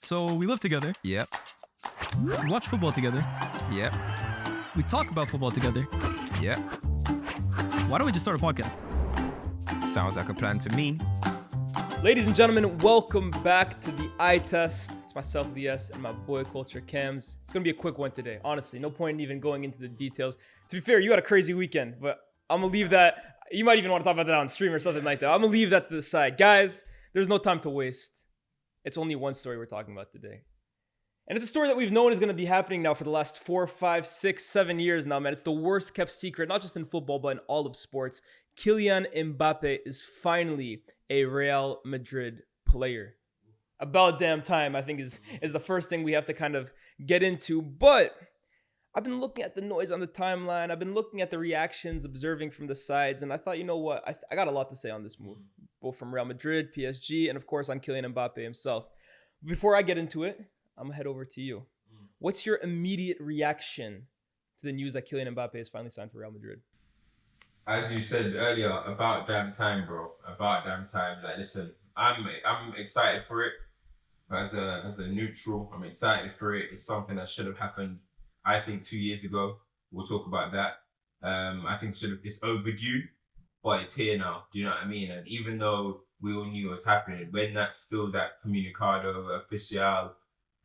So we live together. Yep. We watch football together. Yep. We talk about football together. Yep. Why don't we just start a podcast? Sounds like a plan to me. Ladies and gentlemen, welcome back to the eye test. It's myself, Lyés, and my boy, CultureCams. It's going to be a quick one today. Honestly, no point in even going into the details. To be fair, you had a crazy weekend, but I'm going to leave that. You might even want to talk about that on stream or something like that. I'm going to leave that to the side. Guys, there's no time to waste. It's only one story we're talking about today. And it's a story that we've known is going to be happening now for the last 4, 5, 6, 7 years now, man. It's the worst kept secret, not just in football, but in all of sports. Kylian Mbappe is finally a Real Madrid player. About damn time, I think, is the first thing we have to kind of get into. But I've been looking at the noise on the timeline. I've been looking at the reactions, observing from the sides. And I thought, you know what? I got a lot to say on this move, both from Real Madrid, PSG, and of course on Kylian Mbappe himself. Before I get into it, I'm going to head over to you. What's your immediate reaction to the news that Kylian Mbappe has finally signed for Real Madrid? As you said earlier, about damn time, bro. About damn time. Like, listen, I'm excited for it. As a neutral, I'm excited for it. It's something that should have happened, I think, 2 years ago. We'll talk about that. I think it's overdue, but it's here now. Do you know what I mean? And even though we all knew it was happening, when that's still that comunicado official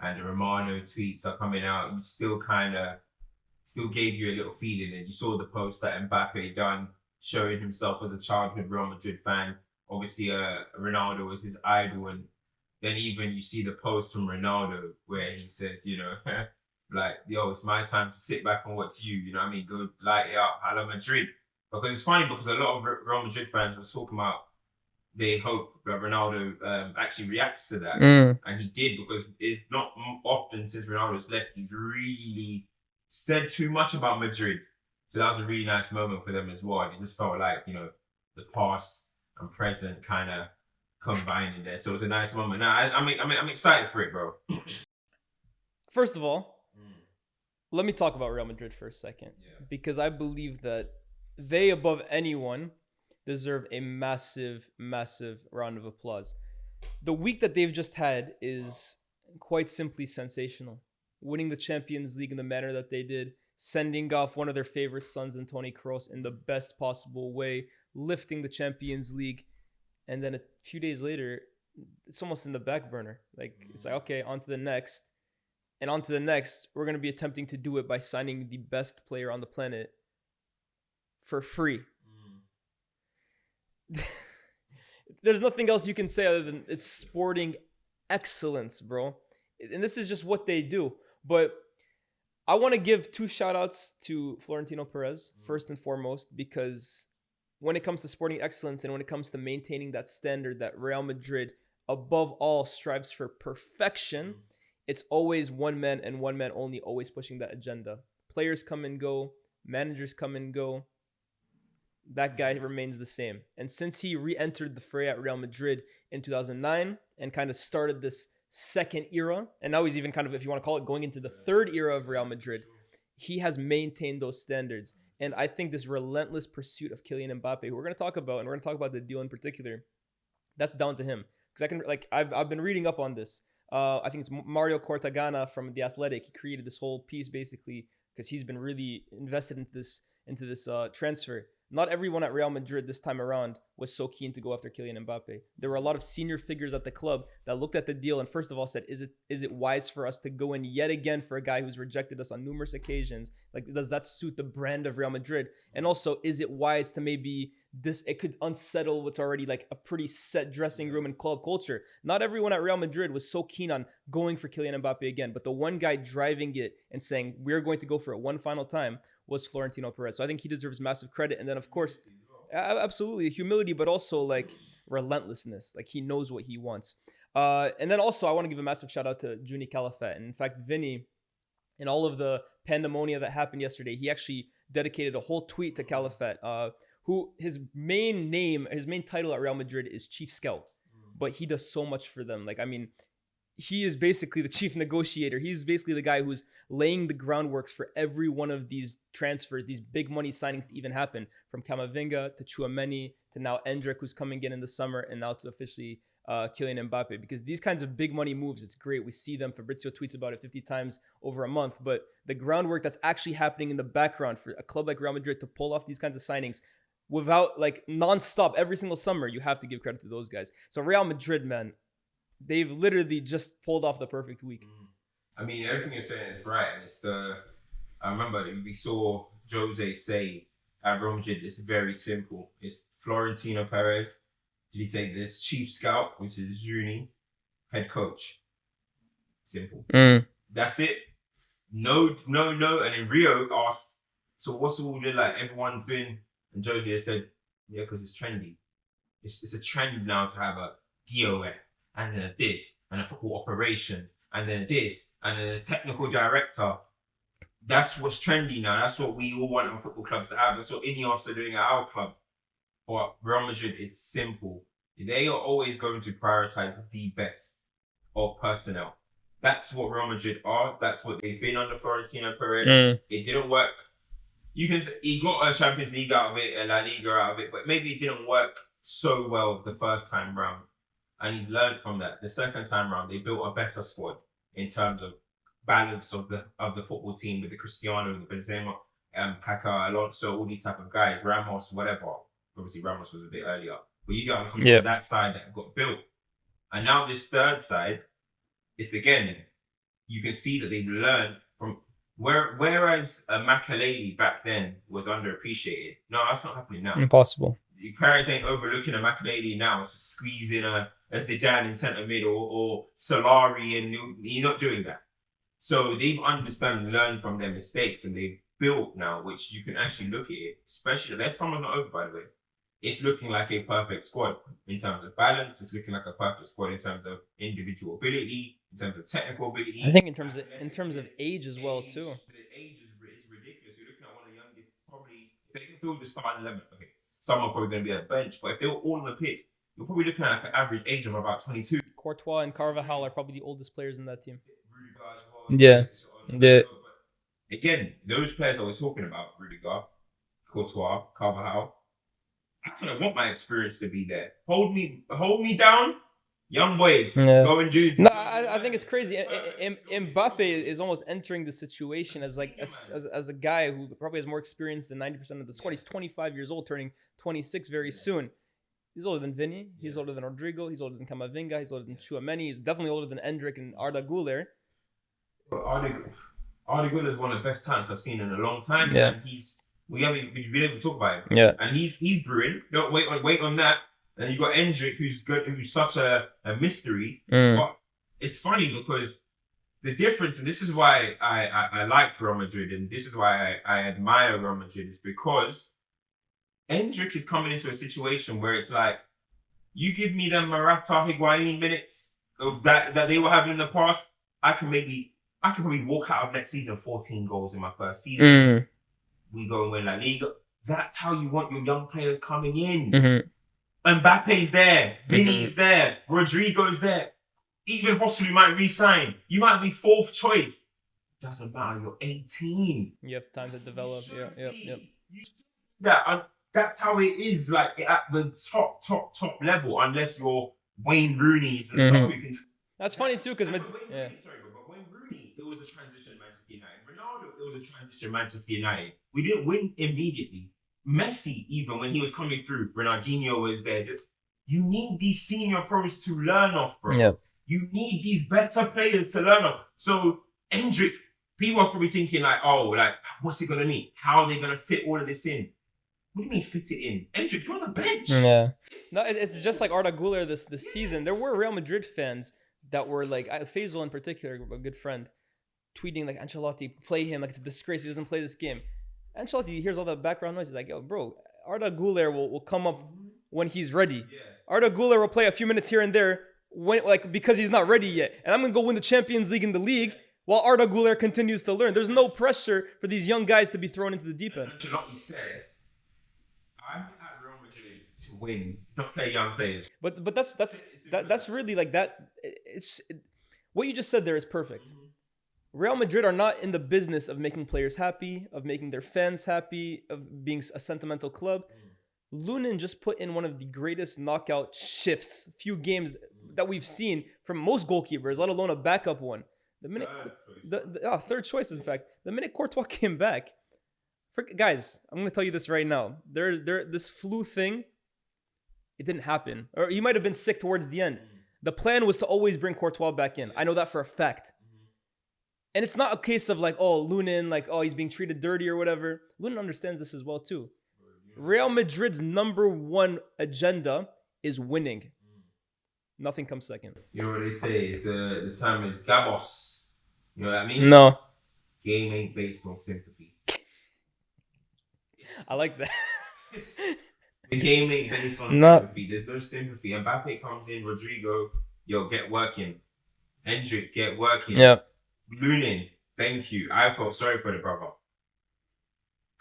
and the Romano tweets are coming out, you still gave you a little feeling. And you saw the post that Mbappe done, showing himself as a childhood Real Madrid fan. Obviously, Ronaldo was his idol. And then even you see the post from Ronaldo where he says, you know, like, yo, it's my time to sit back and watch you. You know what I mean? Go light it up. I love Madrid. Because it's funny because a lot of Real Madrid fans were talking about they hope that Ronaldo actually reacts to that. And he did, because it's not often since Ronaldo's left he's really said too much about Madrid. So that was a really nice moment for them as well. It just felt like, you know, the past and present kind of combining there. So it was a nice moment. Now, I'm excited for it, bro. First of all, let me talk about Real Madrid for a second. Because I believe that they, above anyone, deserve a massive, massive round of applause. The week that they've just had is quite simply sensational. Winning the Champions League in the manner that they did, sending off one of their favorite sons in Toni Kroos in the best possible way, lifting the Champions League, and then a few days later, it's almost in the back burner. It's like, okay, on to the next. And on to the next, we're going to be attempting to do it by signing the best player on the planet for free. There's nothing else you can say other than it's sporting excellence, bro. And this is just what they do. But I want to give 2 shout outs to Florentino Perez, first and foremost, because when it comes to sporting excellence and when it comes to maintaining that standard that Real Madrid, above all, strives for perfection, it's always one man and one man only, always pushing that agenda. Players come and go, managers come and go. That guy remains the same. And since he re-entered the fray at Real Madrid in 2009 and kind of started this second era, and now he's even kind of, if you want to call it, going into the third era of Real Madrid, he has maintained those standards. And I think this relentless pursuit of Kylian Mbappe, who we're going to talk about, and we're going to talk about the deal in particular, that's down to him. Because I've been reading up on this. I think it's Mario Cortagana from The Athletic. He created this whole piece basically because he's been really invested into this transfer. Not everyone at Real Madrid this time around was so keen to go after Kylian Mbappe. There were a lot of senior figures at the club that looked at the deal and first of all said, is it wise for us to go in yet again for a guy who's rejected us on numerous occasions? Like, does that suit the brand of Real Madrid? And also, is it wise to maybe it could unsettle what's already like a pretty set dressing room and club culture? Not everyone at Real Madrid was so keen on going for Kylian Mbappe again, but the one guy driving it and saying, we're going to go for it one final time was Florentino Perez. So I think he deserves massive credit. And then, of course, absolutely humility, but also like relentlessness. Like, he knows what he wants. And then also, I want to give a massive shout out to Juni Calafat. And in fact, Vinny, in all of the pandemonia that happened yesterday, he actually dedicated a whole tweet to Calafat, who his main title at Real Madrid is Chief Scout. But he does so much for them. Like, I mean, he is basically the chief negotiator. He's basically the guy who's laying the groundworks for every one of these transfers, these big money signings to even happen, from Camavinga to Tchouaméni to now Endrick, who's coming in the summer, and now to officially Kylian Mbappe, because these kinds of big money moves, it's great. We see them. Fabrizio tweets about it 50 times over a month. But the groundwork that's actually happening in the background for a club like Real Madrid to pull off these kinds of signings without like nonstop every single summer, you have to give credit to those guys. So Real Madrid, man, they've literally just pulled off the perfect week. I mean, everything you're saying is right. And I remember we saw Jose say at Real Madrid, it's very simple. It's Florentino Perez. Did he say this? Chief scout, which is Juni, head coach. Simple. That's it. No. And then Rio asked, so what's all the like everyone's doing? And Jose said, yeah, because it's trendy. It's a trend now to have a DOF and then a this and a football operation and then this and then a technical director. That's what's trendy now. That's what we all want our football clubs to have. That's what Ineos are doing at our club. But Real Madrid, it's simple. They are always going to prioritize the best of personnel. That's what Real Madrid are. That's what they've been under Florentino Perez. It didn't work. You can say he got a Champions League out of it, a La Liga out of it, but maybe it didn't work so well the first time round. And he's learned from that. The second time round, they built a better squad in terms of balance of the football team with the Cristiano, the Benzema, Kaká, Alonso, all these type of guys, Ramos, whatever. Obviously, Ramos was a bit earlier, but you got from that side that got built, and now this third side, it's again, you can see that they've learned from whereas Makelele back then was underappreciated. No, that's not happening now. Impossible. Paris ain't overlooking a Makelele now. It's squeezing a Zidane in centre mid or Solari, and he's not doing that. So they've learned from their mistakes, and they've built now, which you can actually look at it. Especially, there's someone not over, by the way. It's looking like a perfect squad in terms of balance. It's looking like a perfect squad in terms of individual ability, in terms of technical ability. I think in terms of age as well too. The age is ridiculous. You're looking at one of the youngest. Probably if they can build the starting 11. Okay, some are probably going to be at the bench, but if they're all on the pitch, you're probably looking at like an average age of about 22. Courtois and Carvajal are probably the oldest players in that team. Rudiger as well. Yeah. Again, those players that we're talking about, Rudiger, Courtois, Carvajal, I kind of want my experience to be there. Hold me down, young boys. Yeah. Go and do. No, I think it's crazy. Mbappe is almost entering the situation as a guy who probably has more experience than 90% of the squad. He's 25 years old, turning 26 very soon. He's older than Vinny. He's older than Rodrigo. He's older than Camavinga. He's older than Tchouameni. He's definitely older than Endrick and Arda Güler. Arda Güler is one of the best talents I've seen in a long time. Yeah. And we haven't been able to talk about him. Yeah. And he's brewing. Don't wait on that. And you got Endrick, who's such a mystery. But it's funny because the difference, and this is why I like Real Madrid, and this is why I admire Real Madrid, is because Endrick is coming into a situation where it's like, you give me them Morata, Higuain minutes that they were having in the past, I can probably walk out of next season 14 goals in my first season. We go and win La Liga. That's how you want your young players coming in. Mbappe's there, Vinny's there, Rodrigo's there. Even Hosselu might resign. You might be fourth choice. Doesn't matter. You're 18. You have time to develop. Yep. That's how it is. Like at the top level, unless you're Wayne Rooney's and stuff. Who can. That's funny too, because But Wayne Rooney, it was a transition at Manchester United. Ronaldo, it was a transition at Manchester United. We didn't win immediately. Messi, even when he was coming through, Ronaldinho was there. You need these senior pros to learn off, bro. Yep. You need these better players to learn off. So, Endrick, people are probably thinking like, oh, like, what's he going to need? How are they going to fit all of this in? What do you mean fit it in? Endrick, you're on the bench. Yeah. No, it's just like Arda Güler this season. There were Real Madrid fans that were like, Faisal in particular, a good friend, tweeting like, Ancelotti, play him. Like, it's a disgrace. He doesn't play this game. Ancelotti hears all the background noise. He's like, yo, bro, Arda Güler will come up when he's ready. Yeah. Arda Güler will play a few minutes here and there because he's not ready yet. And I'm going to go win the Champions League in the league while Arda Güler continues to learn. There's no pressure for these young guys to be thrown into the deep end. Ancelotti said, I'm at Real Madrid to win, not play young players. But that's really like that. What you just said there is perfect. Real Madrid are not in the business of making players happy, of making their fans happy, of being a sentimental club. Lunin just put in one of the greatest knockout shifts, few games that we've seen from most goalkeepers, let alone a backup one. The minute third choice, in fact, the minute Courtois came back, guys, I'm gonna tell you this right now. This flu thing, it didn't happen, or he might have been sick towards the end. The plan was to always bring Courtois back in. I know that for a fact. And it's not a case of like, oh, Lunin, like, oh, he's being treated dirty or whatever. Lunin understands this as well too. Real Madrid's #1 agenda is winning. Nothing comes second. You know what they say? The term is gabos. You know what that means? No. Game ain't based on sympathy. I like that. The game ain't based on sympathy. There's no sympathy. Mbappe comes in, Rodrigo, yo, get working. Hendrick, get working. Yeah. Lunin, thank you. I felt sorry for the brother.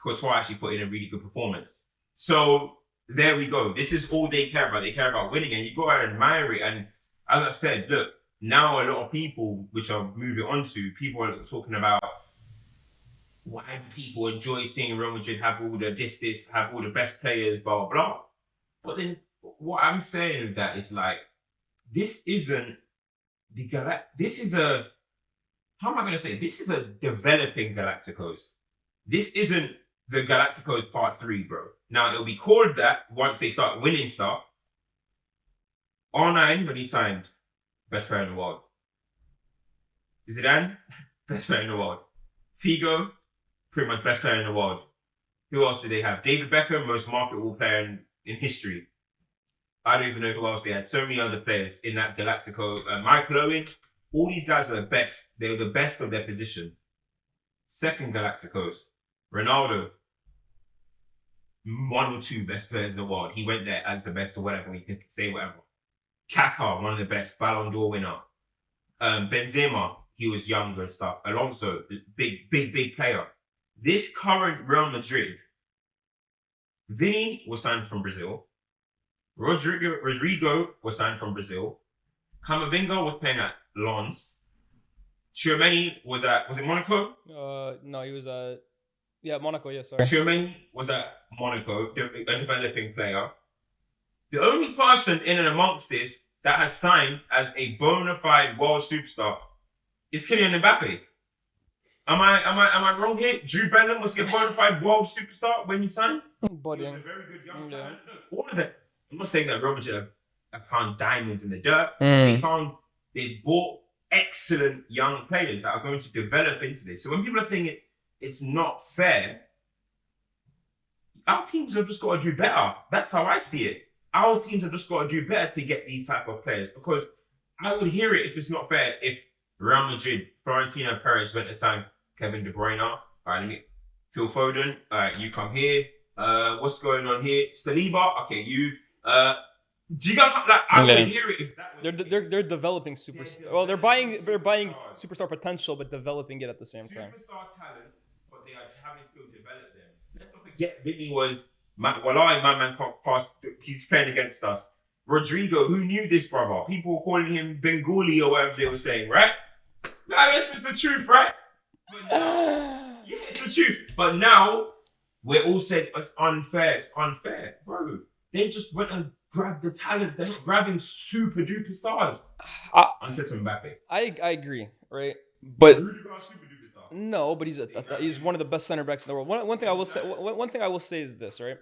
Courtois actually put in a really good performance. So there we go. This is all they care about. They care about winning, and you go out and admire it. And as I said, look, now a lot of people, which I'll move it on to, people are talking about why do people enjoy seeing Real Madrid have all the have all the best players, blah, blah, blah. But then what I'm saying with that is like, this isn't this is a, how am I going to say it? This is a developing Galacticos. This isn't the Galacticos Part 3, bro. Now, it'll be called that once they start winning stuff. R9, when he signed, best player in the world. Zidane, best player in the world. Figo, pretty much best player in the world. Who else did they have? David Beckham, most marketable player in history. I don't even know who else they had. So many other players in that Galactico. Michael Owen, all these guys are the best. They were the best of their position. Second Galacticos, Ronaldo, 1 or 2 best players in the world. He went there as the best or whatever. We can say whatever. Kaká, one of the best, Ballon d'Or winner. Benzema, he was younger and stuff. Alonso, big player. This current Real Madrid, Vini was signed from Brazil. Rodrigo was signed from Brazil. Camavinga was playing at Lens. Tchouameni was it Monaco? No, he was Monaco, yeah, sorry. Tchouameni was at Monaco, a developing player. The only person in and amongst this that has signed as a bona fide world superstar is Kylian Mbappe. Am I wrong here? Drew Bellingham was a bona fide world superstar when he signed. Buddy. He was a very good young talent. All of that. I'm not saying that Real Madrid have found diamonds in the dirt. They bought excellent young players that are going to develop into this. So when people are saying it's not fair, our teams have just got to do better. That's how I see it. Our teams have just got to do better to get these type of players, because I would hear it if it's not fair if Real Madrid, Florentino Perez went to sign Kevin De Bruyne. All right, let me Phil Foden. All right, you come here. What's going on here? Saliba. Okay, you. Do you guys like? I would hear it if that was. They're developing superstar. Well, they're buying superstar potential, but developing it at the same time. Superstar talents, but they are having still developed them. Let's not forget, Vinny was. My man passed. He's playing against us. Rodrigo, who knew this brother? People were calling him Bengali or whatever they were saying, right? Now this is the truth, right? But now, yeah, it's the truth. But now we're all saying it's unfair. It's unfair, bro. They just went and grabbed the talent. They're not grabbing super duper stars. Until Mbappe. I agree, right? But Superstar. no, but he's one of the best center backs in the world. One thing I will say is this, right?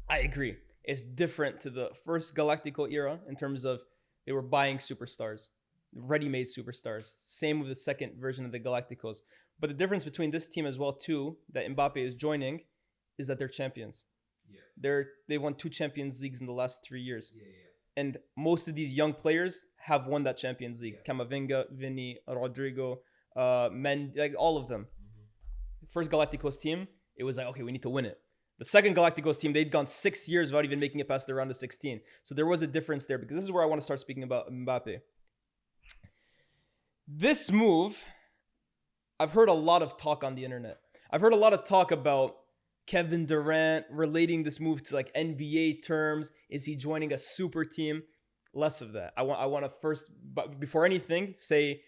I agree. It's different to the first Galactico era in terms of they were buying superstars, ready-made superstars. Same with the second version of the Galacticos. But the difference between this team as well too, that Mbappe is joining, is that they're champions. Yeah. They've won 2 Champions Leagues in the last 3 years. Yeah. And most of these young players have won that Champions League. Yeah. Camavinga, Vini, Rodrigo, like all of them. First Galacticos team, it was like, okay, we need to win it. The second Galacticos team, they'd gone 6 years without even making it past the round of 16. So there was a difference there, because this is where I want to start speaking about Mbappe. This move, I've heard a lot of talk on the internet. I've heard a lot of talk about Kevin Durant relating this move to like NBA terms. Is he joining a super team? Less of that. I want to first, but before anything, say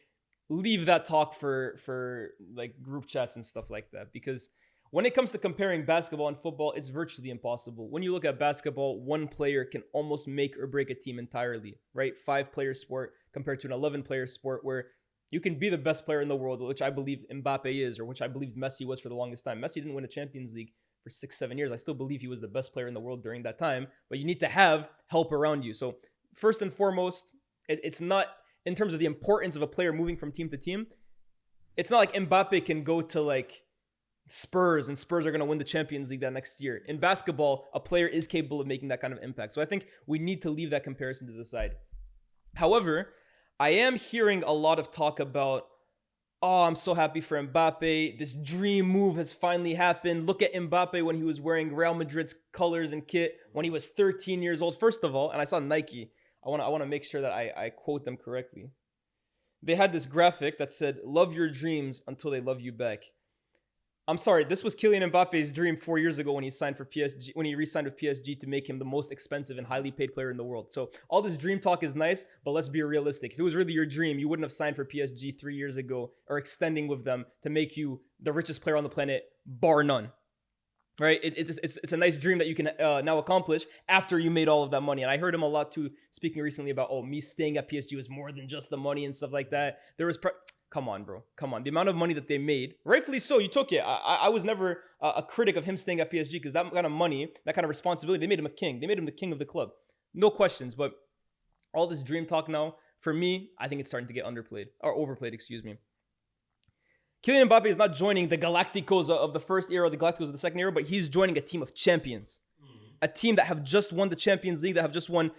leave that talk for like group chats and stuff like that, because When it comes to comparing basketball and football, it's virtually impossible. When you look at basketball, one player can almost make or break a team entirely, right? 5-player sport compared to an 11-player sport where you can be the best player in the world, which I believe Mbappe is, or which I believe Messi was for the longest time. Messi didn't win a Champions League for 6-7 years. I still believe he was the best player in the world during that time, but you need to have help around you. So first and foremost, it's not in terms of the importance of a player moving from team to team. It's not like Mbappe can go to like Spurs and Spurs are going to win the Champions League that next year. In basketball, a player is capable of making that kind of impact. So I think we need to leave that comparison to the side. However, I am hearing a lot of talk about, oh, I'm so happy for Mbappe. This dream move has finally happened. Look at Mbappe when he was wearing Real Madrid's colors and kit when he was 13 years old. First of all, and I saw Nike. I want to make sure that I quote them correctly. They had this graphic that said, "Love your dreams until they love you back." I'm sorry, this was Kylian Mbappe's dream 4 years ago when he signed for PSG, when he re-signed with PSG to make him the most expensive and highly paid player in the world. So all this dream talk is nice, but let's be realistic. If it was really your dream, you wouldn't have signed for PSG 3 years ago or extending with them to make you the richest player on the planet, bar none. Right? It's a nice dream that you can now accomplish after you made all of that money. And I heard him a lot too, speaking recently about, oh, me staying at PSG was more than just the money and stuff like that. There was... Come on, bro. Come on. The amount of money that they made, rightfully so, you took it. I was never a critic of him staying at PSG because that kind of money, that kind of responsibility, they made him a king. They made him the king of the club. No questions. But all this dream talk now, for me, I think it's starting to get underplayed or overplayed, excuse me. Kylian Mbappe is not joining the Galacticos of the first era, the Galacticos of the second era, but he's joining a team of champions. A team that have just won the Champions League, that have just won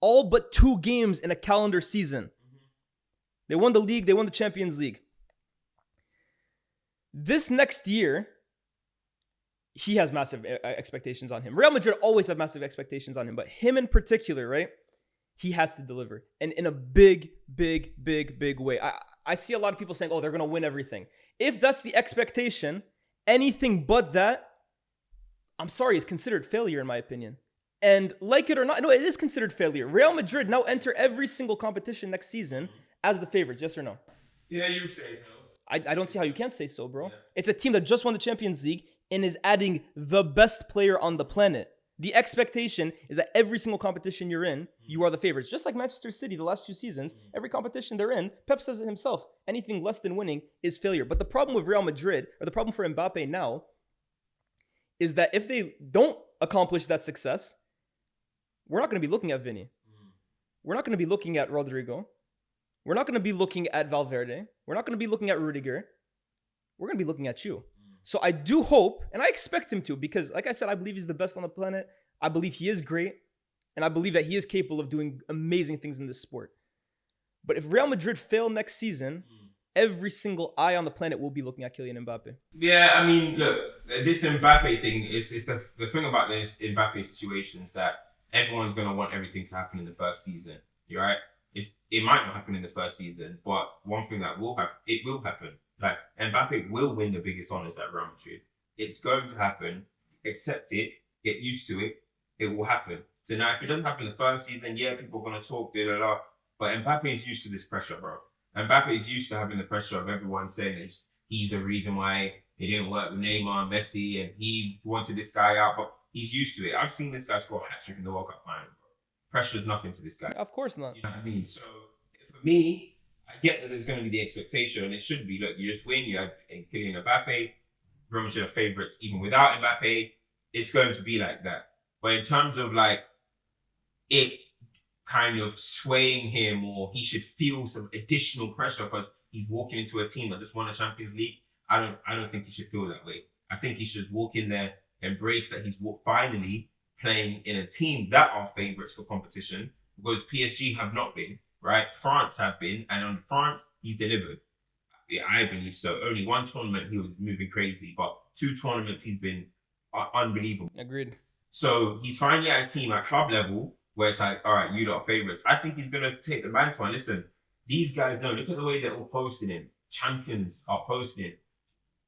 all but 2 games in a calendar season. They won the league. They won the Champions League. This next year, he has massive expectations on him. Real Madrid always have massive expectations on him, but him in particular, right? He has to deliver. And in a big, big, big, big way. I see a lot of people saying, oh, they're going to win everything. If that's the expectation, anything but that, I'm sorry, is considered failure in my opinion. And like it or not, no, it is considered failure. Real Madrid now enter every single competition next season as the favorites, yes or no? Yeah, you say so. I don't see how you can't say so, bro. Yeah. It's a team that just won the Champions League and is adding the best player on the planet. The expectation is that every single competition you're in, you are the favorites. Just like Manchester City the last 2 seasons, every competition they're in, Pep says it himself, anything less than winning is failure. But the problem with Real Madrid, or the problem for Mbappe now, is that if they don't accomplish that success, we're not going to be looking at Vinny. We're not going to be looking at Rodrigo. We're not going to be looking at Valverde. We're not going to be looking at Rudiger. We're going to be looking at you. So I do hope, and I expect him to, because like I said, I believe he's the best on the planet. I believe he is great. And I believe that he is capable of doing amazing things in this sport. But if Real Madrid fail next season, every single eye on the planet will be looking at Kylian Mbappe. Yeah, I mean, look, this Mbappe thing is the thing about this Mbappe situation is that everyone's going to want everything to happen in the first season. You're right? It might not happen in the first season, but one thing that will happen, it will happen. Like, Mbappe will win the biggest honors at Real Madrid. It's going to happen. Accept it. Get used to it. It will happen. So now, if it doesn't happen the first season, yeah, people are going to talk, blah, blah, blah. But Mbappe is used to this pressure, bro. Mbappe is used to having the pressure of everyone saying that he's the reason why it didn't work with Neymar and Messi, and he wanted this guy out, but he's used to it. I've seen this guy score a hat-trick in the World Cup final, bro. Pressure is nothing to this guy. Of course not. You know what I mean? So, for me, I get that there's going to be the expectation, and it should be. Look, you just win. You have Kylian Mbappe. Real Madrid are favourites. Even without Mbappe, it's going to be like that. But in terms of like it kind of swaying him, or he should feel some additional pressure because he's walking into a team that just won a Champions League, I don't think he should feel that way. I think he should just walk in there, embrace that he's finally playing in a team that are favourites for competition, because PSG have not been, right? France have been, and on France, he's delivered. Yeah, I believe so. Only 1 tournament he was moving crazy, but 2 tournaments he's been unbelievable. Agreed. So he's finally at a team at club level where it's like, all right, you lot are favourites. I think he's going to take the mantle. And listen, these guys know, look at the way they're all posting him. Champions are posting him.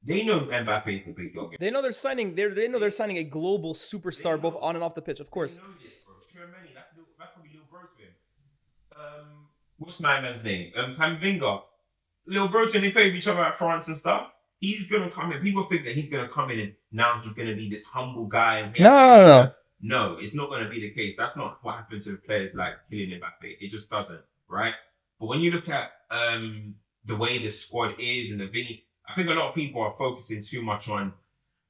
They know Mbappe is the big dog. They know they're signing. They know they're signing a global superstar, both on and off the pitch. Of course. They know this, bro. That's probably little bros to him. What's my man's name? Camavinga. Little bros, and they play with each other at France and stuff. he's gonna come in. People think that he's gonna come in and now he's gonna be this humble guy. And No. No, it's not gonna be the case. That's not what happens with players like Kylian Mbappe. It just doesn't, right? But when you look at the way the squad is and the Vinny, I think a lot of people are focusing too much on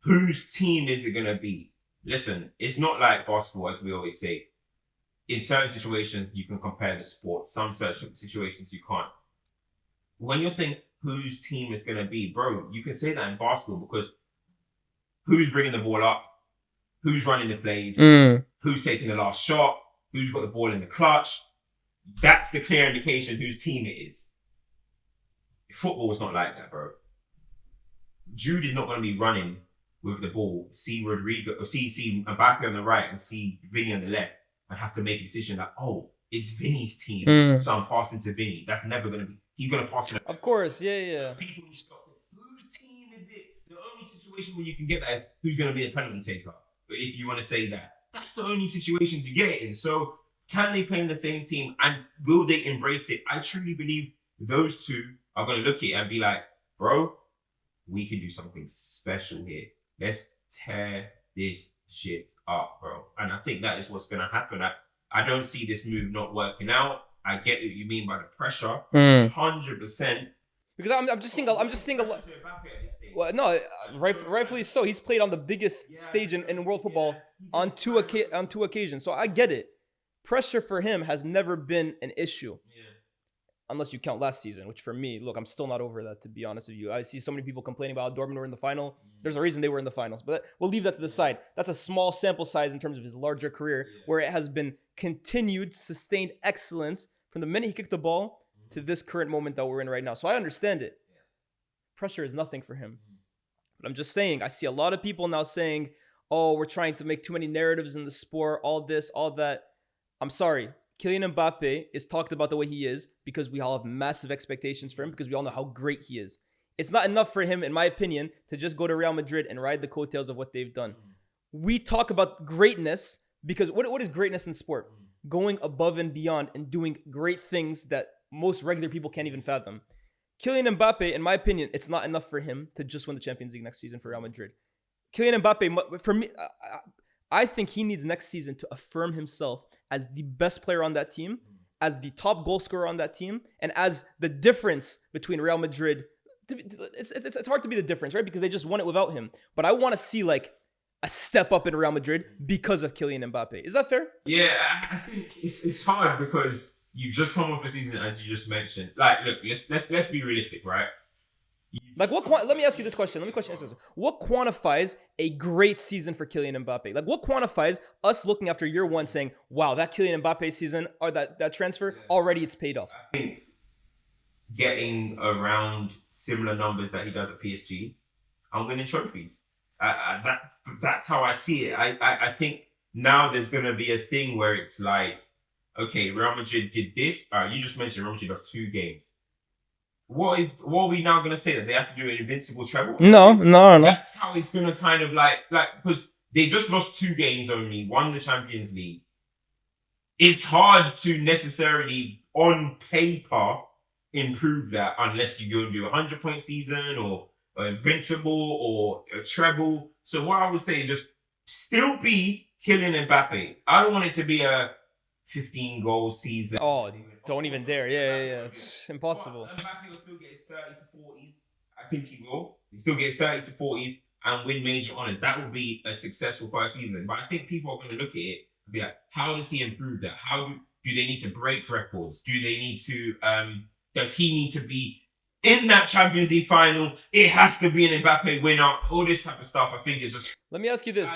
whose team is it gonna be. Listen, it's not like basketball, as we always say. In certain situations, you can compare the sport. Some certain situations you can't. When you're saying whose team is going to be, bro, you can say that in basketball because who's bringing the ball up, who's running the plays, who's taking the last shot, who's got the ball in the clutch. That's the clear indication whose team it is. Football is not like that, bro. Jude is not going to be running with the ball, see Rodrigo, or see Mbappe on the right and see Vinny on the left. I have to make a decision like, oh, it's Vinny's team, so I'm passing to Vinny. That's never going to be. He's going to pass it. Of course, yeah. People who stop it, whose team is it? The only situation where you can get that is who's going to be the penalty taker. If you want to say that. That's the only situations you get it in. So can they play in the same team and will they embrace it? I truly believe those two are going to look at it and be like, bro, we can do something special here. Let's tear this shit up, bro. And I think that is what's going to happen. I don't see this move not working out. I get what you mean by the pressure, 100%. Because I'm just seeing a lot. Well, no, rightfully so. He's played on the biggest stage in world football on two occasions. So I get it. Pressure for him has never been an issue. Unless you count last season, which for me, look, I'm still not over that, to be honest with you. I see so many people complaining about how Dortmund were in the final. There's a reason they were in the finals, but we'll leave that to the side. That's a small sample size in terms of his larger career, where it has been continued, sustained excellence from the minute he kicked the ball to this current moment that we're in right now. So I understand it. Pressure is nothing for him. But I'm just saying, I see a lot of people now saying, oh, we're trying to make too many narratives in the sport, all this, all that. I'm sorry. Kylian Mbappe is talked about the way he is because we all have massive expectations for him because we all know how great he is. It's not enough for him, in my opinion, to just go to Real Madrid and ride the coattails of what they've done. We talk about greatness because what is greatness in sport? Going above and beyond and doing great things that most regular people can't even fathom. Kylian Mbappe, in my opinion, it's not enough for him to just win the Champions League next season for Real Madrid. Kylian Mbappe, for me, I think he needs next season to affirm himself as the best player on that team, as the top goal scorer on that team, and as the difference between Real Madrid. It's hard to be the difference, right? Because they just won it without him. But I want to see like a step up in Real Madrid because of Kylian Mbappe. Is that fair? Yeah, I think it's hard because you've just come off a season, as you just mentioned. Like, look, let's be realistic, right? Like let me ask you this question. What quantifies a great season for Kylian Mbappe? Like what quantifies us looking after year one saying, wow, that Kylian Mbappe season or that transfer, already it's paid off? I think getting around similar numbers that he does at PSG and winning trophies. That's how I see it. I think now there's going to be a thing where it's like, okay, Real Madrid did this. You just mentioned Real Madrid lost 2 games. What are we now going to say, that they have to do an invincible treble? No. That's how it's going to kind of like because they just lost 2 games only, won the Champions League. It's hard to necessarily, on paper, improve that unless you go and do a 100-point season or invincible or a treble. So what I would say is just still be Kylian Mbappe. I don't want it to be a 15-goal season. Oh, don't even dare. Yeah. It's impossible. But Mbappe will still get his 30 to 40s. I think he will. He still gets 30 to 40s and win major honors. That would be a successful first season. But I think people are going to look at it and be like, how does he improve that? How do they need to break records? Do they need to, does he need to be in that Champions League final? It has to be an Mbappe winner. All this type of stuff, I think is just... Let me ask you this.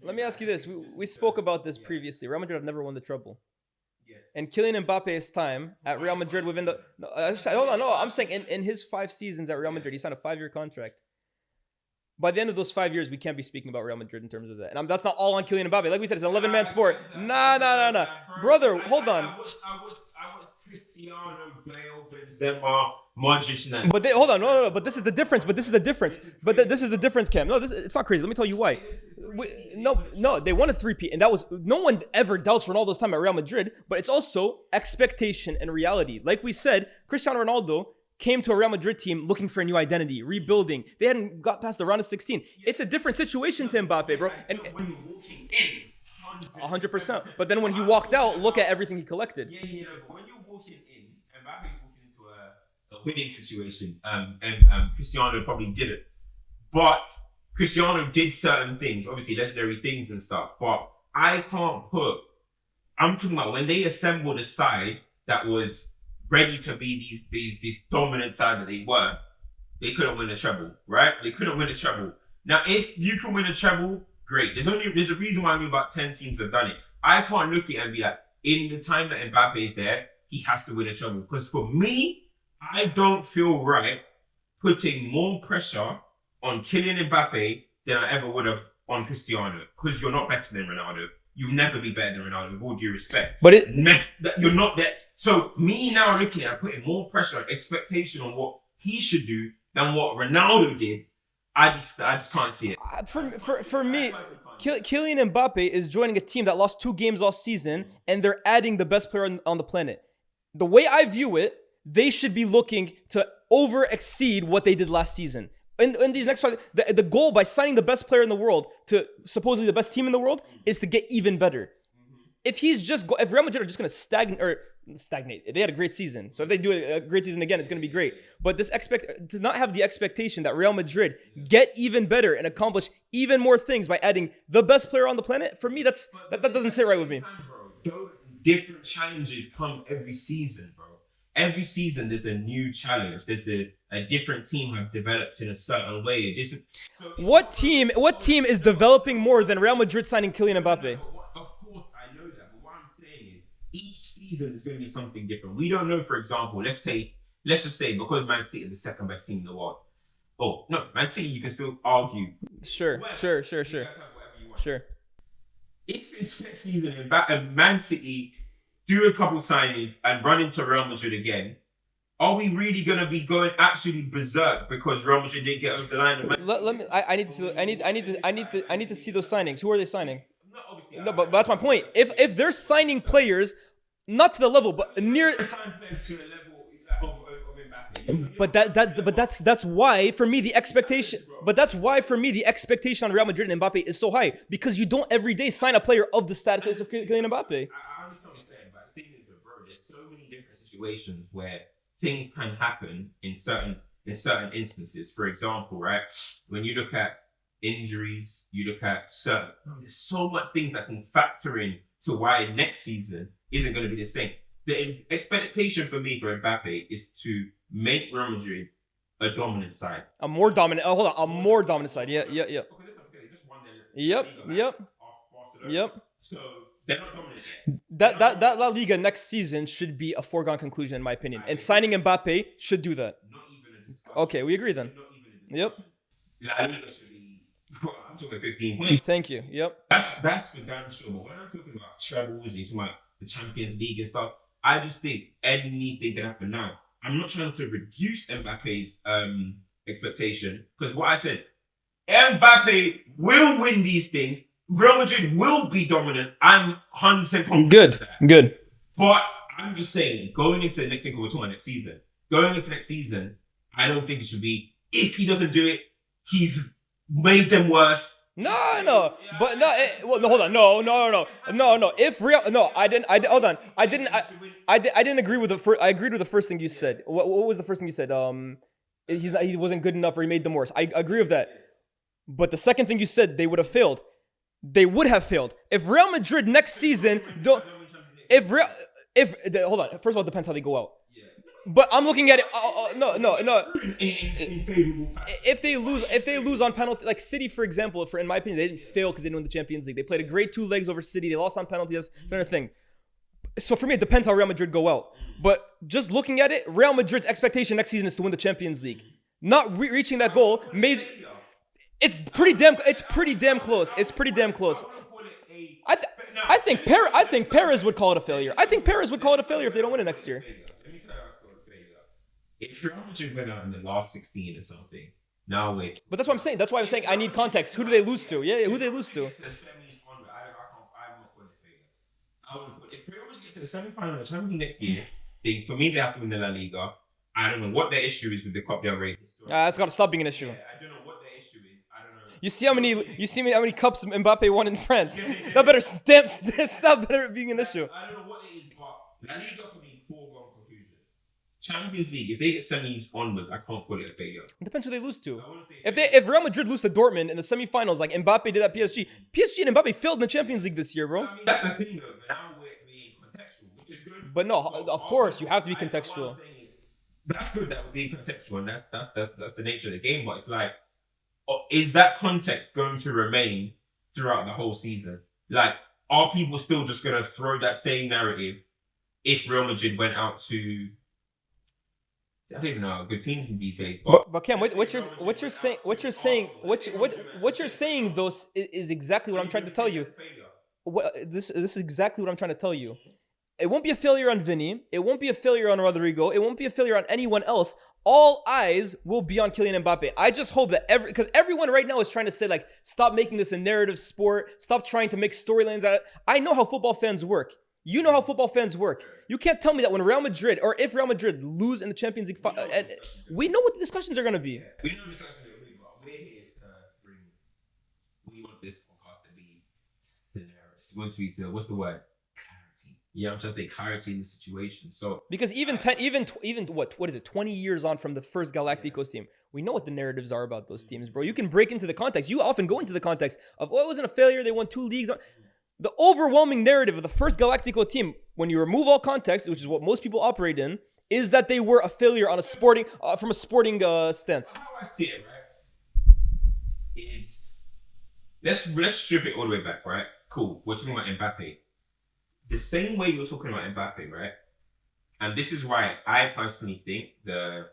Let me ask you this. We spoke about this previously. Real Madrid have never won the treble. Yes. And Kylian Mbappe's time at Real Madrid within the... I'm saying in his 5 seasons at Real Madrid, he signed a 5-year contract. By the end of those 5 years, we can't be speaking about Real Madrid in terms of that. And that's not all on Kylian Mbappe. Like we said, it's an 11-man sport. Nah. Brother, hold on. I was Cristiano, Bale, Benzema, Modric. But hold on, no. But this is the difference. This is the difference, Cam. No, it's not crazy. Let me tell you why. No, they won a 3-peat, and that was no one ever doubts Ronaldo's time at Real Madrid. But it's also expectation and reality. Like we said, Cristiano Ronaldo came to a Real Madrid team looking for a new identity, rebuilding. They hadn't got past the round of 16. It's a different situation to Mbappe, bro. And when you're walking in, 100%. But then when he walked out, look at everything he collected. Yeah, but when you're walking in, Mbappe's walking into a winning situation, and Cristiano probably didn't. But Cristiano did certain things, obviously legendary things and stuff. But I'm talking about when they assembled a side that was ready to be these dominant side that they were, they couldn't win a treble, right? They couldn't win a treble. Now, if you can win a treble, great. There's a reason why only about 10 teams have done it. I can't look at it and be like, in the time that Mbappe is there, he has to win a treble. Because for me, I don't feel right putting more pressure on Kylian Mbappe than I ever would have on Cristiano. Because you're not better than Ronaldo. You'll never be better than Ronaldo, with all due respect. But you're not that. So me now looking at putting more pressure, expectation on what he should do than what Ronaldo did, I just can't see it. For me, Kylian Mbappe is joining a team that lost 2 games all season, and they're adding the best player on the planet. The way I view it, they should be looking to exceed what they did last season. In these next 5, the goal by signing the best player in the world to supposedly the best team in the world is to get even better. If Real Madrid are just going to stagnate, they had a great season. So if they do a great season again, it's going to be great. But to not have the expectation that Real Madrid get even better and accomplish even more things by adding the best player on the planet, for me, that doesn't sit right with me. Different challenges come every season, bro. Every season there's a new challenge. There's a different team have developed in a certain way. What team is developing more than Real Madrid signing Kylian Mbappe? Of course, I know that. But what I'm saying is, each season is going to be something different. We don't know, for example, let's just say because Man City is the second best team in the world. Oh no, Man City, you can still argue. Sure. You guys have whatever you want. Sure. If it's next season and Man City do a couple signings and run into Real Madrid again, are we really gonna be going absolutely berserk because Real Madrid didn't get over the line? I need to see those signings. Who are they signing? No, but that's my point. If they're signing players, not to the level, but near. But that's why for me the expectation. But that's why for me the expectation on Real Madrid and Mbappe is so high, because you don't every day sign a player of the status of Kylian Mbappe. I understand what you're saying, but the thing is, bro, there's so many different situations where things can happen in certain instances. For example, right, when you look at injuries, you look at there's so much things that can factor in to why next season isn't going to be the same. The expectation for me for Mbappe is to make Real Madrid a dominant side. A more dominant side. Yeah. Okay, they just won their Yep. So they're not dominant yet. That La Liga next season should be a foregone conclusion in my opinion. And signing Mbappe should do that. Not even a discussion. Okay, we agree then. Not even a discussion. Yep. La Liga should be. I'm talking 15 points. Thank you. Yep. That's for damn sure. But when I'm talking about trebles, you're talking about the Champions League and stuff, I just think anything can happen now. I'm not trying to reduce Mbappe's expectation, because what I said, Mbappe will win these things. Real Madrid will be dominant. I'm 100% confident. Good. But I'm just saying, going into the next season, we're talking about next season. Going into next season, I don't think it should be. If he doesn't do it, he's made them worse. No. But no. Hold on. No. If Real, no, I didn't. Hold on. I didn't agree with the first. I agreed with the first thing you said. What was the first thing you said? He wasn't good enough, or he made them worse. I agree with that. But the second thing you said, they would have failed. They would have failed if Real Madrid next season don't. Hold on. First of all, it depends how they go out. But I'm looking at it. No. If they lose on penalty, like City, for example, in my opinion, they didn't fail because they didn't win the Champions League. They played a great 2 legs over City. They lost on penalties. That's another thing. So for me, it depends how Real Madrid go out. But just looking at it, Real Madrid's expectation next season is to win the Champions League. Not reaching that goal made. It's pretty damn close. I think Perez would call it a failure. I think Perez would call it a failure if they don't win it next year. If Real Madrid went out in the last 16 or something, now wait. But that's what I'm saying. That's why I'm saying I need context. Who do they lose to? Yeah, who do they lose to? I'm not putting it failure. If Real Madrid get to the semi-final of the Champions League next year, for me they have to win the La Liga. I don't know what their issue is with the Cup del Rey. That's got to stop being an issue. Yeah, I don't know what their issue is. I don't know. You see how many cups Mbappe won in France? Yeah. That better stop better being an issue. I don't know what it is, but La Liga for me foregone conclusion. Champions League, if they get semis onwards, I can't call it a failure. It depends who they lose to. I wanna say If Real Madrid lose to Dortmund in the semifinals like Mbappe did at PSG and Mbappe failed in the Champions League this year, bro. I mean, that's the thing though. Now we're being contextual, which is good. But no, of course you have to be What contextual. I'm saying is, that's good that we're being contextual, and that's the nature of the game. But it's like, is that context going to remain throughout the whole season? Like, are people still just going to throw that same narrative if Real Madrid went out to? I don't even know how good teams these days. But Cam, what you're saying though is exactly what I'm trying to tell you. This is exactly what I'm trying to tell you. It won't be a failure on Vinny. It won't be a failure on Rodrigo. It won't be a failure on anyone else. All eyes will be on Kylian Mbappe. I just hope that because everyone right now is trying to say like, stop making this a narrative sport. Stop trying to make storylines out of it. I know how football fans work. You know how football fans work. You can't tell me that when Real Madrid or if Real Madrid lose in the Champions League, and we know what the discussions are going to be. We know the discussions are going to be, but we're here to bring. We want this podcast to be scenarios. We want to be what's the word? Clarity. Yeah, I'm trying to say clarity in the situation. So because even what is it? 20 years on from the first Galacticos team, we know what the narratives are about those teams, bro. You can break into the context. You often go into the context of it wasn't a failure. They won 2 leagues. The overwhelming narrative of the first Galactico team, when you remove all context, which is what most people operate in, is that they were a failure on a sporting from a sporting stance. How I see it, right, is let's strip it all the way back, right? Cool. We're talking about Mbappe. The same way you're talking about Mbappe, right? And this is why I personally think the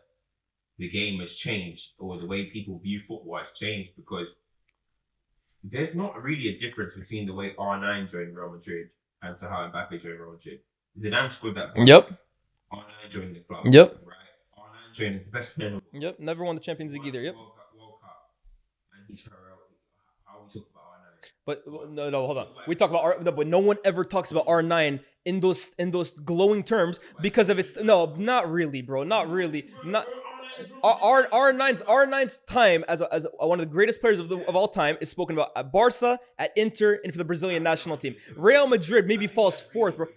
game has changed, or the way people view football has changed, because there's not really a difference between the way R9 joined Real Madrid and to how Mbappe joined Real Madrid. Zidane scored that goal. Yep. R9 joined the club. Yep. Right. R9 joined the best player. Yep. Never won the Champions League either. Yep. World Cup. And he's how we talk about R9. But no, hold on. We talk about but no one ever talks about R9 in those glowing terms because of its not really, bro. Not really. Not R9's time as one of the greatest players of all time is spoken about at Barca, at Inter, and for the Brazilian national team. Real Madrid maybe falls fourth, bro.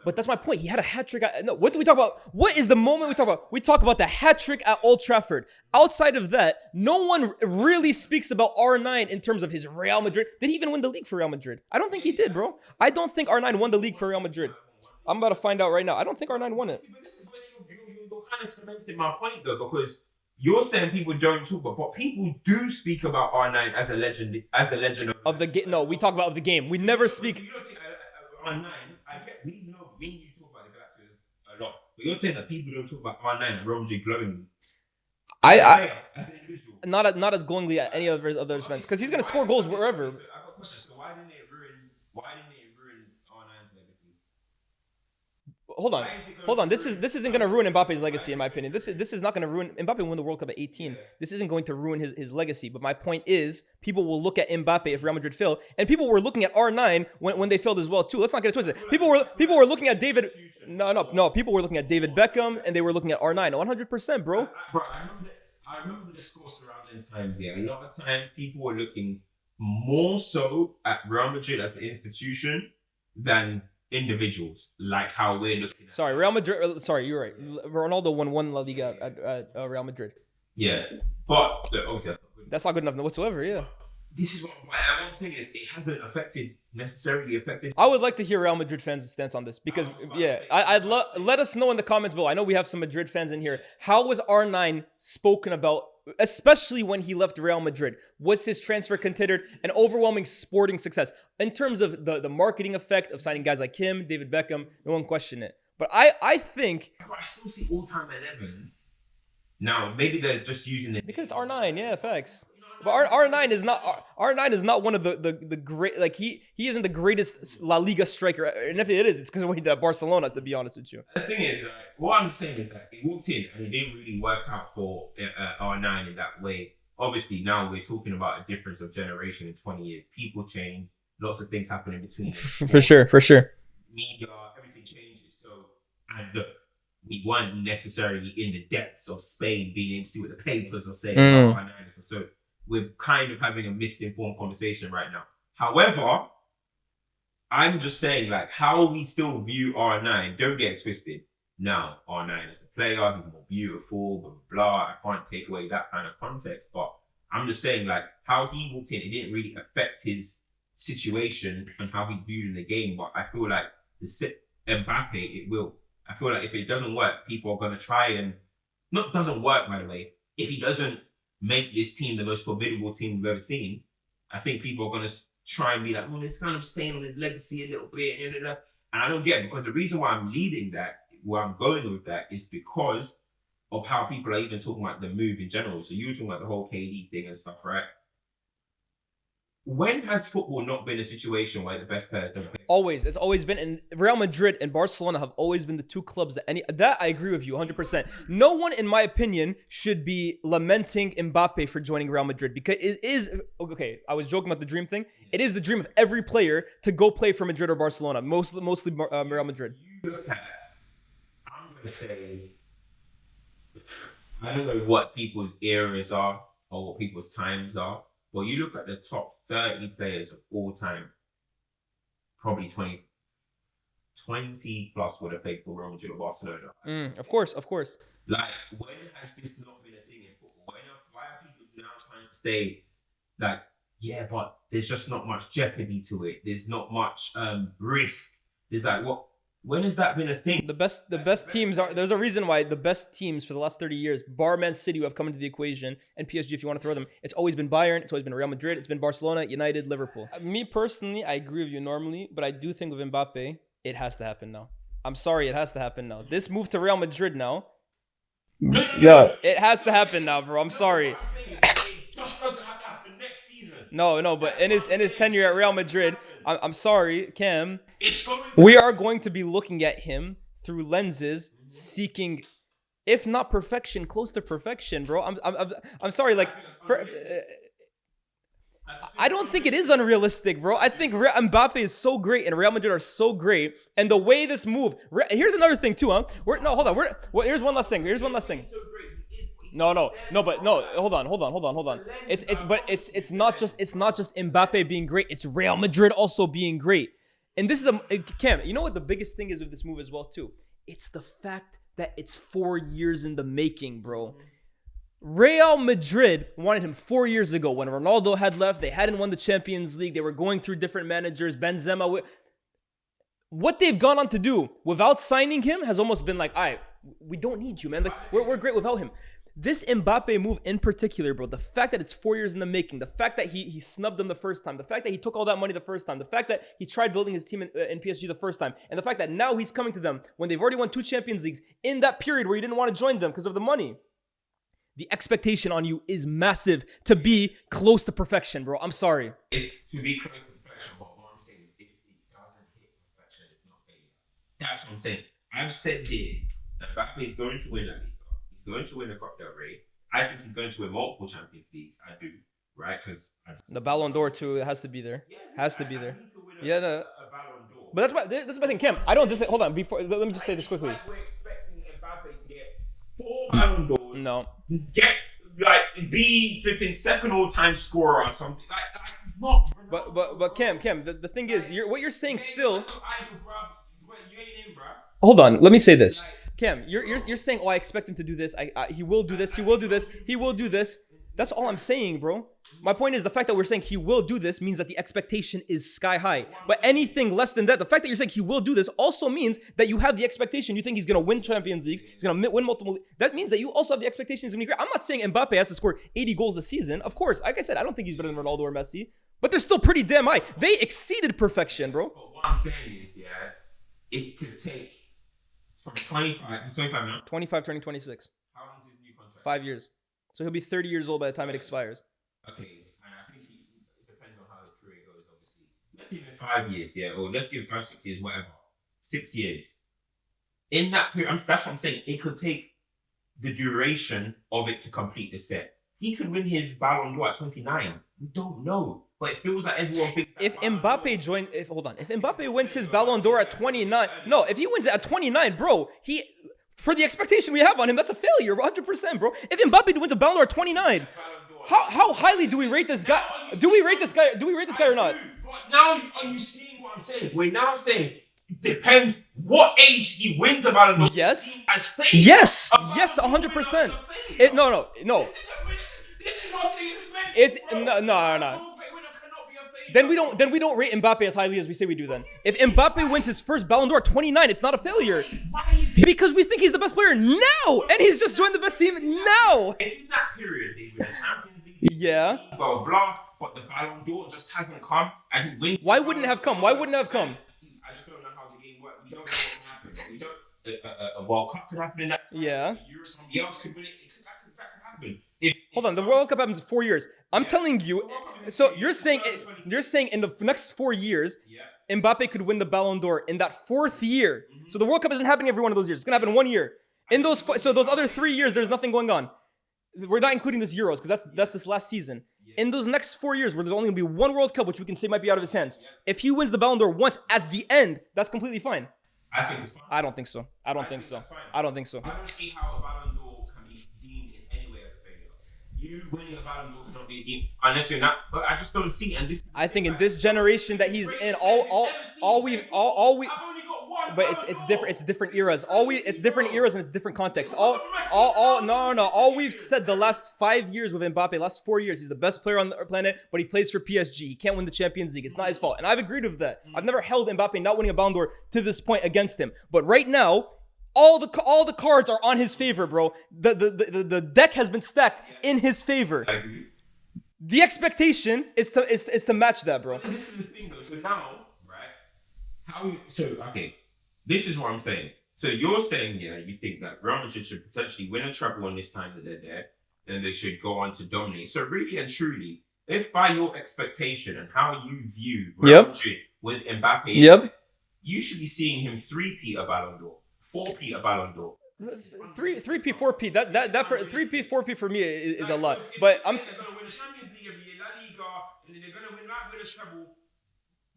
But that's my point. He had a hat trick. What do we talk about? What is the moment we talk about? We talk about the hat trick at Old Trafford. Outside of that, no one really speaks about R9 in terms of his Real Madrid. Did he even win the league for Real Madrid? I don't think he did, bro. I don't think R9 won the league for Real Madrid. I'm about to find out right now. I don't think R9 won it. You're kind of cementing my point though, because you're saying people don't talk about, but people do speak about R9 as a legend of the game. No, we talk about of the game. We never speak. You don't think R9? I get we know you talk about the Galacticos a lot, but you're saying that people don't talk about R9 and Real Madrid glowingly. As an individual, not as glowingly at any other events, because he's gonna score goals wherever. I got questions. So why didn't it ruin R9's legacy? Hold on. This isn't going to ruin Mbappe's legacy, in my opinion. This is not going to ruin. Mbappe won the World Cup at 18. Yeah. This isn't going to ruin his legacy. But my point is, people will look at Mbappe if Real Madrid fail, and people were looking at R9 when they failed as well too. Let's not get it twisted. People were looking at David. No. People were looking at David Beckham, and they were looking at R9. 100%, bro. I remember the discourse around those times. Yeah, a lot of times people were looking more so at Real Madrid as an institution than individuals, like how we're looking at. Real Madrid. You're right. Ronaldo won 1 La Liga at Real Madrid. Yeah, but obviously that's not good enough whatsoever. Yeah. This is what I'm saying is it hasn't necessarily affected. I would like to hear Real Madrid fans' stance on this because I'd let us know in the comments below. I know we have some Madrid fans in here. How was R9 spoken about, especially when he left Real Madrid? Was his transfer considered an overwhelming sporting success in terms of the marketing effect of signing guys like him, David Beckham? No one questioned it. But I think I still see all-time 11s. Now maybe they're just using it because it's R9. Yeah, facts. But R9 is not one of the great, like he isn't the greatest La Liga striker, and if it is, it's because he went to Barcelona. To be honest with you, the thing is, what I'm saying is that it walked in and it didn't really work out for R9 in that way. Obviously, now we're talking about a difference of generation in 20 years. People change, lots of things happen in between. For sure. Media, everything changes. So, and we weren't necessarily in the depths of Spain, being able to see what the papers are saying Mm. about R9. So we're kind of having a misinformed conversation right now. However, I'm just saying, like, how we still view R9, don't get it twisted. Now, R9 is a player, he's more beautiful, blah, blah, blah. I can't take away that kind of context, but I'm just saying, like, how he walked in, it didn't really affect his situation and how he's viewed in the game. But I feel like Mbappe, it will. I feel like if it doesn't work, people are going to try and, not doesn't work, by the way, if he doesn't make this team the most formidable team we've ever seen, I think people are going to try and be like, well, it's kind of staying on his legacy a little bit. And I don't get it, because the reason why I'm leading that, where I'm going with that, is because of how people are even talking about the move in general. So you were talking about the whole KD thing and stuff, right? When has football not been a situation where the best players don't play? Always. It's always been. And Real Madrid and Barcelona have always been the two clubs that I agree with you 100%. No one, in my opinion, should be lamenting Mbappe for joining Real Madrid, because it is, okay, I was joking about the dream thing. It is the dream of every player to go play for Madrid or Barcelona, mostly Real Madrid. You look at, I'm going to say, I don't know what people's eras are or what people's times are, but you look at the top 30 players of all time, probably 20 plus would have played for Real Madrid or Barcelona. Of course. Like, when has this not been a thing in football? Why are people now trying to say, like, yeah, but there's just not much jeopardy to it. There's not much risk. There's like, what? When has that been a thing? The best teams are, there's a reason why the best teams for the last 30 years, bar Man City, who have come into the equation, and PSG, if you want to throw them, it's always been Bayern, it's always been Real Madrid, it's been Barcelona, United, Liverpool. Me personally, I agree with you normally, but I do think with Mbappe, it has to happen now. I'm sorry, it has to happen now. This move to Real Madrid now, yeah, it has to happen now, bro. I'm sorry. It just doesn't have to happen next season. No, but in his tenure at Real Madrid, I'm sorry, Cam. It's going We are going to be looking at him through lenses seeking, if not perfection, close to perfection, bro. I'm sorry, like, I don't think it is unrealistic, bro. I think Mbappe is so great and Real Madrid are so great, and the way this move. Here's another thing too, huh? Hold on. Here's one last thing. No. Hold on. It's not just Mbappe being great. It's Real Madrid also being great. And this is Cam. You know what the biggest thing is with this move as well too? It's the fact that it's 4 years in the making, bro. Real Madrid wanted him 4 years ago when Ronaldo had left. They hadn't won the Champions League. They were going through different managers. Benzema. What they've gone on to do without signing him has almost been like, all right, we don't need you, man. Like, we're great without him. This Mbappe move in particular, bro, the fact that it's 4 years in the making, the fact that he snubbed them the first time, the fact that he took all that money the first time, the fact that he tried building his team in PSG the first time, and the fact that now he's coming to them when they've already won 2 Champions Leagues in that period where you didn't want to join them because of the money. The expectation on you is massive to be close to perfection, bro. I'm sorry. It's to be close to perfection, but what I'm saying is if it doesn't hit perfection, it's not failure. That's what I'm saying. I've said here that Mbappe is going to win La Liga. He's going to win a Copa del Rey. I think he's going to win multiple Champions Leagues. I do, right? Because The Ballon d'Or too, it has to be there. Has to be there. Yeah, no. a Ballon d'Or. But that's my thing, Cam. I don't hold on. Let me just say this quickly. Like we're expecting Mbappe to get 4 Ballon d'Ors. No. Get be flipping second all-time scorer or something. Like it's not. But Cam, the thing is, what you're saying still. You ain't in, bro. Hold on, let me say this. Cam, you're saying, oh, I expect him to do this. He will do this. He will do this. He will do this. That's all I'm saying, bro. My point is the fact that we're saying he will do this means that the expectation is sky high. But anything less than that, the fact that you're saying he will do this also means that you have the expectation. You think he's going to win Champions Leagues. He's going to win multiple. That means that you also have the expectation he's going to be great. I'm not saying Mbappe has to score 80 goals a season. Of course, like I said, I don't think he's better than Ronaldo or Messi. But they're still pretty damn high. They exceeded perfection, bro. But what I'm saying is, yeah, it could take from 25 now. 25, turning 26. How long is his new contract? 5 years. So he'll be 30 years old by the time it expires. Okay, and I think it depends on how his career goes, obviously. Let's give it 5 years, yeah, or let's give it 5, 6 years, whatever. 6 years. In that period, that's what I'm saying. It could take the duration of it to complete the set. He could win his Ballon d'Or at 29. We don't know. But it feels like everyone thinks that If Mbappe wins his Ballon d'Or at 29, no, if he wins it at 29, bro, For the expectation we have on him, that's a failure, 100%, bro. If Mbappe wins a Ballon d'Or at 29, how highly do we rate this guy? Do we rate this guy or not? Now are you seeing what I'm saying? We're now saying it depends what age he wins a Ballon d'Or. Yes. As failure. Yes, A Ballon yes, d'Or 100%. winner as a failure. No. This is what I'm saying. Is no. Then we don't rate Mbappe as highly as we say we do then. If Mbappe wins his first Ballon d'Or at 29, it's not a failure. Why is it? Because we think he's the best player now, and he's just joined the best team now. In that period, they win the Champions League. Yeah. Blah, blah, but the Ballon d'Or just hasn't come. And he wins. Why wouldn't it have come? Why wouldn't it have come? I just don't know how the game works. We don't know what can happen. We don't. A World Cup could happen in that time. Yeah. Somebody else could win it. That could happen. Hold on, the World Cup happens in 4 years. I'm telling you. So you're saying in the next 4 years, Mbappe could win the Ballon d'Or in that 4th year. So the World Cup isn't happening every one of those years. It's gonna happen in 1 year. In those those other 3 years, there's nothing going on. We're not including this Euros because that's this last season. In those next 4 years, where there's only gonna be one World Cup, which we can say might be out of his hands. If he wins the Ballon d'Or once at the end, that's completely fine. I think it's fine. I don't think so. I don't think so. I don't think so. I don't see how a Ballon d'Or can be deemed in any way as a failure. You winning a Ballon d'Or cannot be deemed unless you're not. But I just don't see. And this. I think in this generation that he's in, all we. I've only got one. But it's different eras. It's different eras and it's different context. All we've said the last 5 years with Mbappe, last 4 years, he's the best player on the planet, but he plays for PSG. He can't win the Champions League. It's not his fault. And I've agreed with that. I've never held Mbappe not winning a Ballon d'Or to this point against him. But right now, all the cards are on his favor, bro. The deck has been stacked in his favor. The expectation is to match that, bro. And this is the thing though. So now, right? Okay. This is what I'm saying. So you're saying, you think that Real Madrid should potentially win a treble on this time that they're there, then they should go on to dominate. So really and truly, if by your expectation and how you view Real Madrid with Mbappe, you should be seeing him 3P a Ballon d'Or, 4P a Ballon d'Or. 3P, 4P. That for 3P, 4P for me is a lot. But I'm. They're gonna win the Champions League every year, La Liga, and then they're gonna win a treble.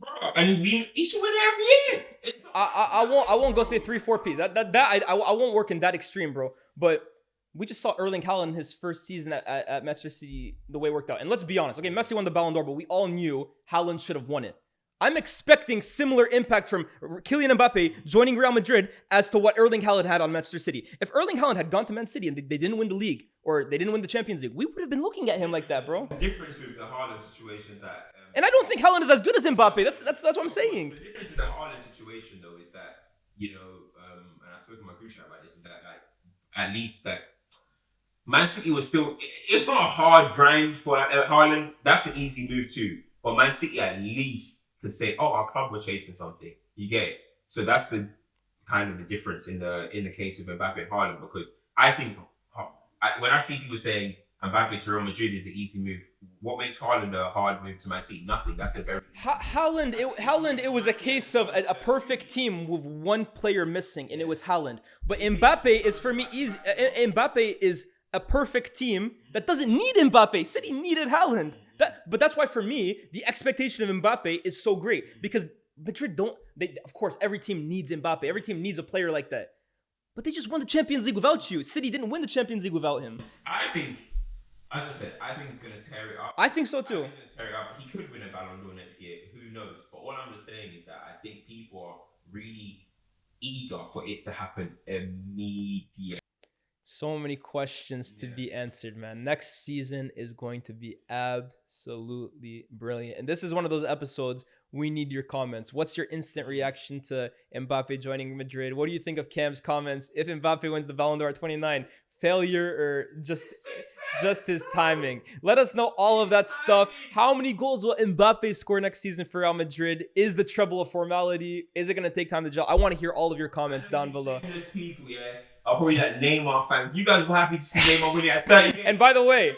Bro, and he should win every year. I won't go say 3-4P. I won't work in that extreme, bro. But we just saw Erling Haaland his first season at Manchester City, the way it worked out. And let's be honest, okay, Messi won the Ballon d'Or, but we all knew Haaland should have won it. I'm expecting similar impact from Kylian Mbappe joining Real Madrid as to what Erling Haaland had on Manchester City. If Erling Haaland had gone to Man City and they didn't win the league or they didn't win the Champions League, we would have been looking at him like that, bro. The difference with the Haaland situation that. And I don't think Haaland is as good as Mbappe. That's what I'm saying. The difference in the Haaland situation though is that and I spoke to my group chat about this, is that at least Man City was still. It's not a hard grind for Haaland. That's an easy move too. But Man City at least could say, "Oh, our club were chasing something." You get it. So that's the kind of the difference in the case of Mbappe and Haaland, because I think when I see people saying Mbappe to Real Madrid is an easy move, what makes Haaland a hard move to Man City? Nothing. That's a very Haaland. It was a case of a perfect team with one player missing, and it was Haaland. But Mbappe is for me easy. Mbappe is a perfect team that doesn't need Mbappe. City needed Haaland. But that's why for me the expectation of Mbappe is so great, because Madrid of course every team needs Mbappe. Every team needs a player like that. But they just won the Champions League without you. City didn't win the Champions League without him. I think, as I said, I think he's going to tear it up. I think so too. I think he's going to tear it up. He could win a Ballon d'Or next year. Who knows? But all I'm just saying is that I think people are really eager for it to happen immediately. So many questions to be answered, man. Next season is going to be absolutely brilliant. And this is one of those episodes we need your comments. What's your instant reaction to Mbappe joining Madrid? What do you think of Cam's comments? If Mbappe wins the Ballon d'Or at 29, failure or just his timing? Let us know all of that stuff. How many goals will Mbappe score next season for Real Madrid? Is the treble a formality? Is it going to take time to gel? I want to hear all of your comments down below. People, I'll probably Neymar fans. You guys were happy to see Neymar winning at 30. And by the way,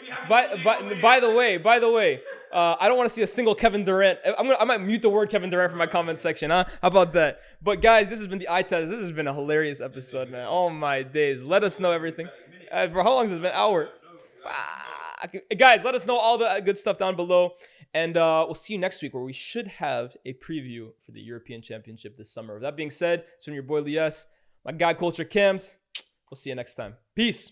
I don't want to see a single Kevin Durant. I might mute the word Kevin Durant from my comment section, huh? How about that? But guys, this has been the eye test. This has been a hilarious episode, man. Oh my days. Let us know everything. Bro, how long has this been? An hour. Guys, let us know all the good stuff down below. And we'll see you next week, where we should have a preview for the European Championship this summer. With that being said, it's been your boy Lyés, my guy CultureCams. We'll see you next time. Peace.